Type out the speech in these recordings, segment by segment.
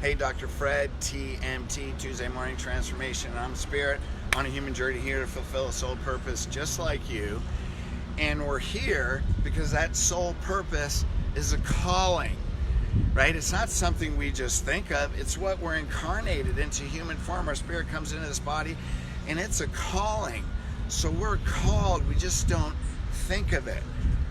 Hey, Dr. Fred, TMT, Tuesday Morning Transformation. I'm Spirit on a human journey here to fulfill a soul purpose just like you. And we're here because that soul purpose is a calling, right? It's not something we just think of. It's what we're incarnated into human form. Our spirit comes into this body and it's a calling. So we're called, we just don't think of it,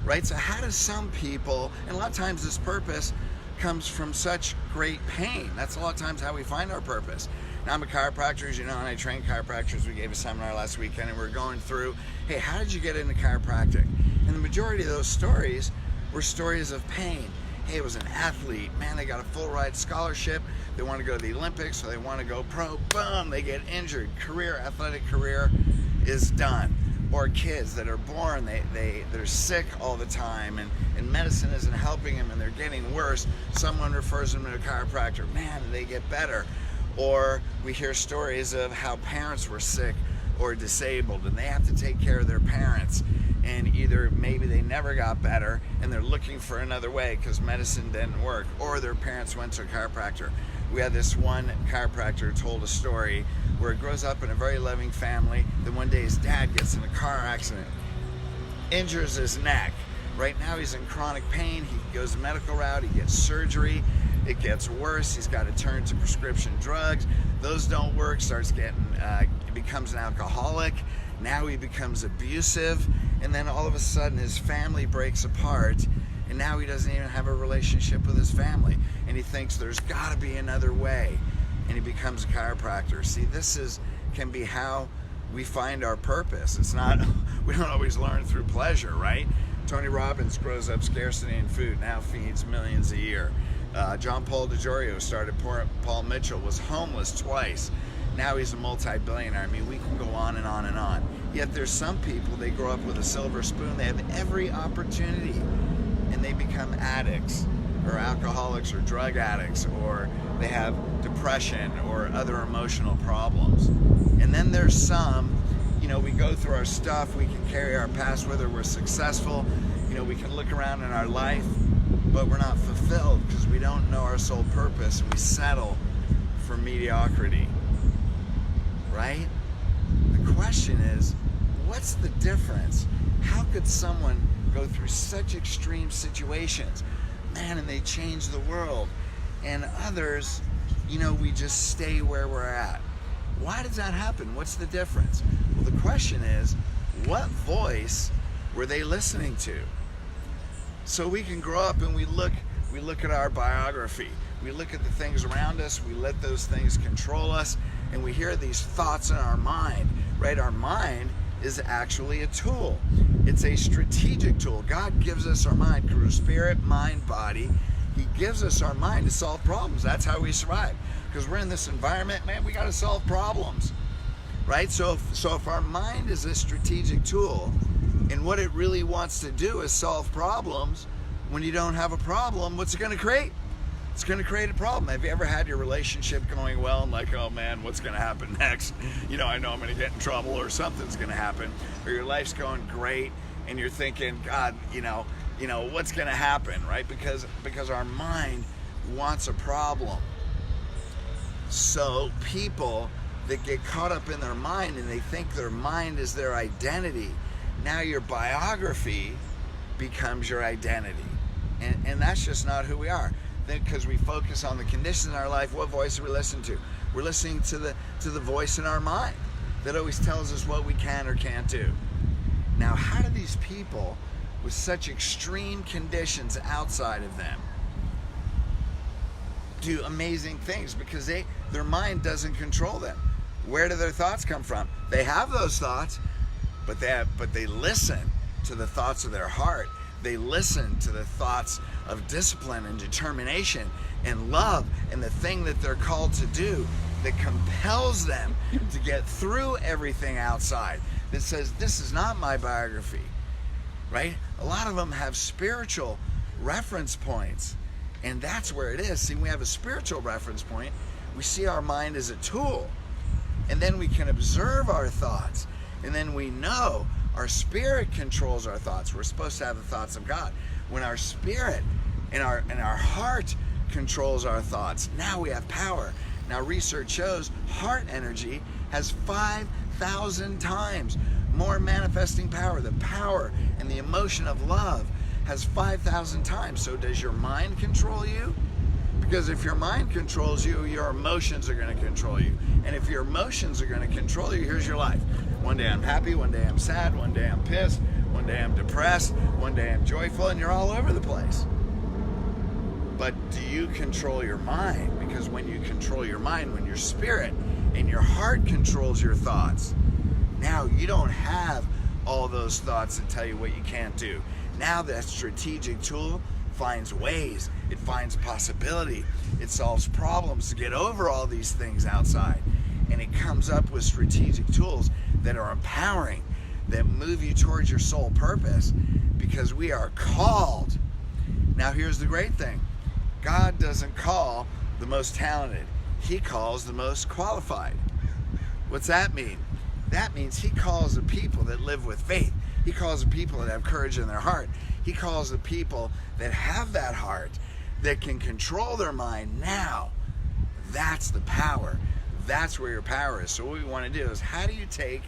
right? So how do some people, and a lot of times this purpose comes from such great pain. That's a lot of times how we find our purpose. Now, I'm a chiropractor, as you know, and I train chiropractors. We gave a seminar last weekend and we're going through, hey, how did you get into chiropractic? And the majority of those stories were stories of pain. Hey, it was an athlete, man, they got a full ride scholarship, they want to go to the Olympics, or they want to go pro, boom, they get injured, athletic career is done. Or kids that are born, they're sick all the time, and medicine isn't helping them and they're getting worse. Someone refers them to a chiropractor, man, they get better. Or we hear stories of how parents were sick or disabled and they have to take care of their parents, and either maybe they never got better and they're looking for another way because medicine didn't work, or their parents went to a chiropractor. We had this one chiropractor told a story where he grows up in a very loving family. Then one day his dad gets in a car accident, injures his neck. Right now he's in chronic pain. He goes the medical route, he gets surgery. It gets worse. He's got to turn to prescription drugs. Those don't work. Becomes an alcoholic. Now he becomes abusive. And then all of a sudden his family breaks apart. And now he doesn't even have a relationship with his family. And he thinks there's got to be another way. And he becomes a chiropractor. See, can be how we find our purpose. It's not, we don't always learn through pleasure, right? Tony Robbins grows up scarcity in food, now feeds millions a year. John Paul DiGiorio started Paul Mitchell, was homeless twice. Now he's a multi-billionaire. I mean, we can go on and on and on. Yet there's some people, they grow up with a silver spoon. They have every opportunity and they become addicts or alcoholics or drug addicts, or they have depression or other emotional problems. And then there's some, we go through our stuff, we can carry our past, whether we're successful, we can look around in our life, but we're not fulfilled because we don't know our soul purpose. We settle for mediocrity, right? The question is, what's the difference? How could someone go through such extreme situations, man, and they change the world, and others, we just stay where we're at? Why does that happen? What's the difference? Well, the question is, what voice were they listening to? So we can grow up and we look at our biography. We look at the things around us, we let those things control us, and we hear these thoughts in our mind, right? Our mind is actually a tool. It's a strategic tool. God gives us our mind through spirit, mind, body. He gives us our mind to solve problems. That's how we survive. Because we're in this environment, man, we got to solve problems, right? So if our mind is a strategic tool, and what it really wants to do is solve problems, when you don't have a problem, what's it going to create? It's going to create a problem. Have you ever had your relationship going well and like, oh man, what's going to happen next? I know I'm going to get in trouble or something's going to happen. Or your life's going great and you're thinking, God, what's going to happen, right? Because our mind wants a problem. So people that get caught up in their mind and they think their mind is their identity, now your biography becomes your identity. And that's just not who we are. Because we focus on the conditions in our life, what voice do we listen to? We're listening to the voice in our mind that always tells us what we can or can't do. Now, how do these people with such extreme conditions outside of them do amazing things? Because their mind doesn't control them. Where do their thoughts come from? They have those thoughts, but they listen to the thoughts of their heart. They listen to the thoughts of discipline and determination and love and the thing that they're called to do that compels them to get through everything outside, that says, this is not my biography, right? A lot of them have spiritual reference points, and that's where it is. See, we have a spiritual reference point. We see our mind as a tool, and then we can observe our thoughts, and then we know our spirit controls our thoughts. We're supposed to have the thoughts of God. When our spirit and our heart controls our thoughts. Now we have power. Now research shows heart energy has 5,000 times more manifesting power. The power and the emotion of love has 5,000 times. So does your mind control you? Because if your mind controls you, your emotions are going to control you. And if your emotions are going to control you, here's your life. One day I'm happy, one day I'm sad, one day I'm pissed, one day I'm depressed, one day I'm joyful, and you're all over the place. But do you control your mind? Because when you control your mind, when your spirit and your heart controls your thoughts, now you don't have all those thoughts that tell you what you can't do. Now that strategic tool finds ways, it finds possibility, it solves problems to get over all these things outside. And it comes up with strategic tools that are empowering, that move you towards your soul purpose, because we are called. Now here's the great thing. God doesn't call the most talented. He calls the most qualified. What's that mean? That means he calls the people that live with faith. He calls the people that have courage in their heart. He calls the people that have that heart, that can control their mind now. That's the power. That's where your power is. So what we want to do is, how do you take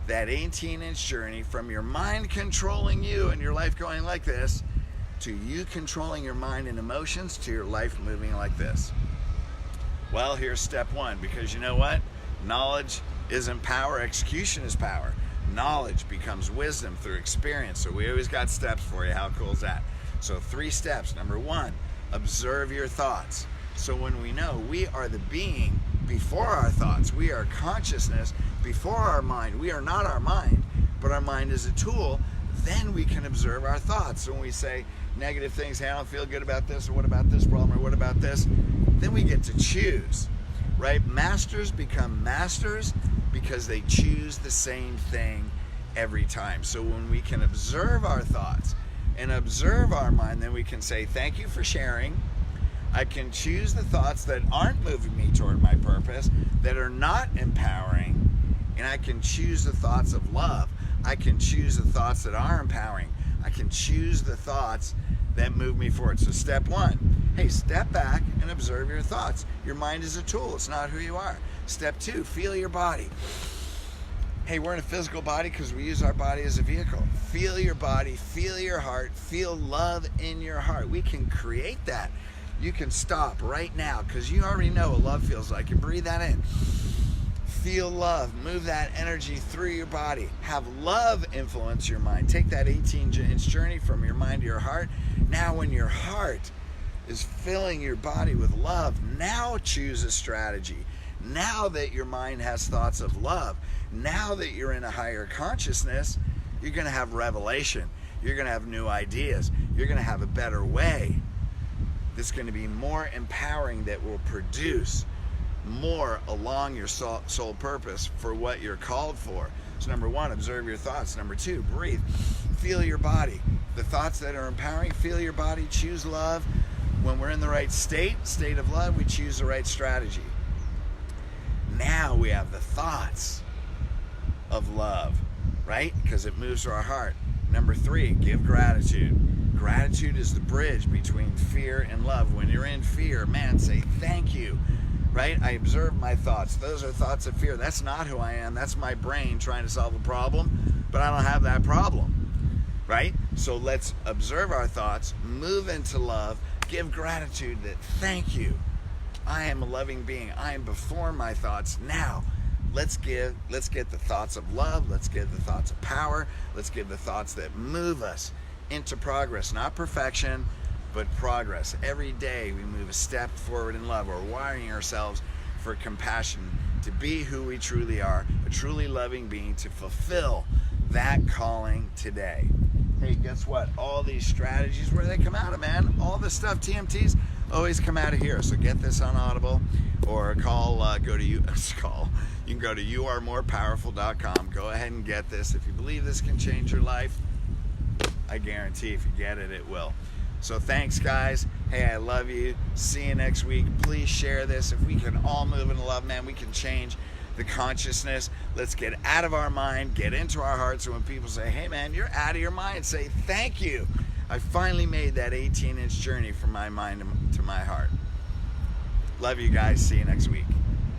that 18-inch journey from your mind controlling you and your life going like this, to you controlling your mind and emotions, to your life moving like this? Well, here's step one, because you know what? Knowledge isn't power, execution is power. Knowledge becomes wisdom through experience. So we always got steps for you. How cool is that? So 3 steps. Number 1, observe your thoughts. So when we know we are the being before our thoughts, we are consciousness before our mind. We are not our mind, but our mind is a tool. Then we can observe our thoughts. So when we say negative things, hey, I don't feel good about this, or what about this problem, or what about this, then we get to choose, right? Masters become masters because they choose the same thing every time. So when we can observe our thoughts and observe our mind, then we can say, thank you for sharing. I can choose the thoughts that aren't moving me toward my purpose, that are not empowering, and I can choose the thoughts of love. I can choose the thoughts that are empowering. I can choose the thoughts that move me forward. So step 1, hey, step back and observe your thoughts. Your mind is a tool. It's not who you are. Step 2, feel your body. Hey, we're in a physical body because we use our body as a vehicle. Feel your body, feel your heart, feel love in your heart. We can create that. You can stop right now because you already know what love feels like. You breathe that in. Feel love. Move that energy through your body. Have love influence your mind. Take that 18-inch journey from your mind to your heart. Now when your heart is filling your body with love, now choose a strategy. Now that your mind has thoughts of love, now that you're in a higher consciousness, you're going to have revelation. You're going to have new ideas. You're going to have a better way that's going to be more empowering, that will produce more along your soul purpose for what you're called for. So number 1, observe your thoughts. Number 2, breathe. Feel your body. The thoughts that are empowering, feel your body, choose love. When we're in the right state of love, we choose the right strategy. Now we have the thoughts of love, right? Because it moves to our heart. Number 3, give gratitude. Gratitude is the bridge between fear and love. When you're in fear, man, say thank you, right? I observe my thoughts. Those are thoughts of fear. That's not who I am. That's my brain trying to solve a problem, but I don't have that problem, right? So let's observe our thoughts, move into love, give gratitude that thank you. I am a loving being. I am before my thoughts. Now, let's get the thoughts of love. Let's get the thoughts of power. Let's give the thoughts that move us into progress, not perfection, but progress. Every day we move a step forward in love. We're wiring ourselves for compassion, to be who we truly are, a truly loving being, to fulfill that calling today. Hey, guess what? All these strategies, where they come out of, man? All this stuff, TMTs, always come out of here. So get this on Audible, or call, you can go to youaremorepowerful.com. Go ahead and get this. If you believe this can change your life, I guarantee if you get it, it will. So thanks, guys. Hey, I love you. See you next week. Please share this. If we can all move into love, man, we can change the consciousness. Let's get out of our mind, get into our heart. So when people say, hey, man, you're out of your mind, say thank you. I finally made that 18-inch journey from my mind to my heart. Love you guys. See you next week.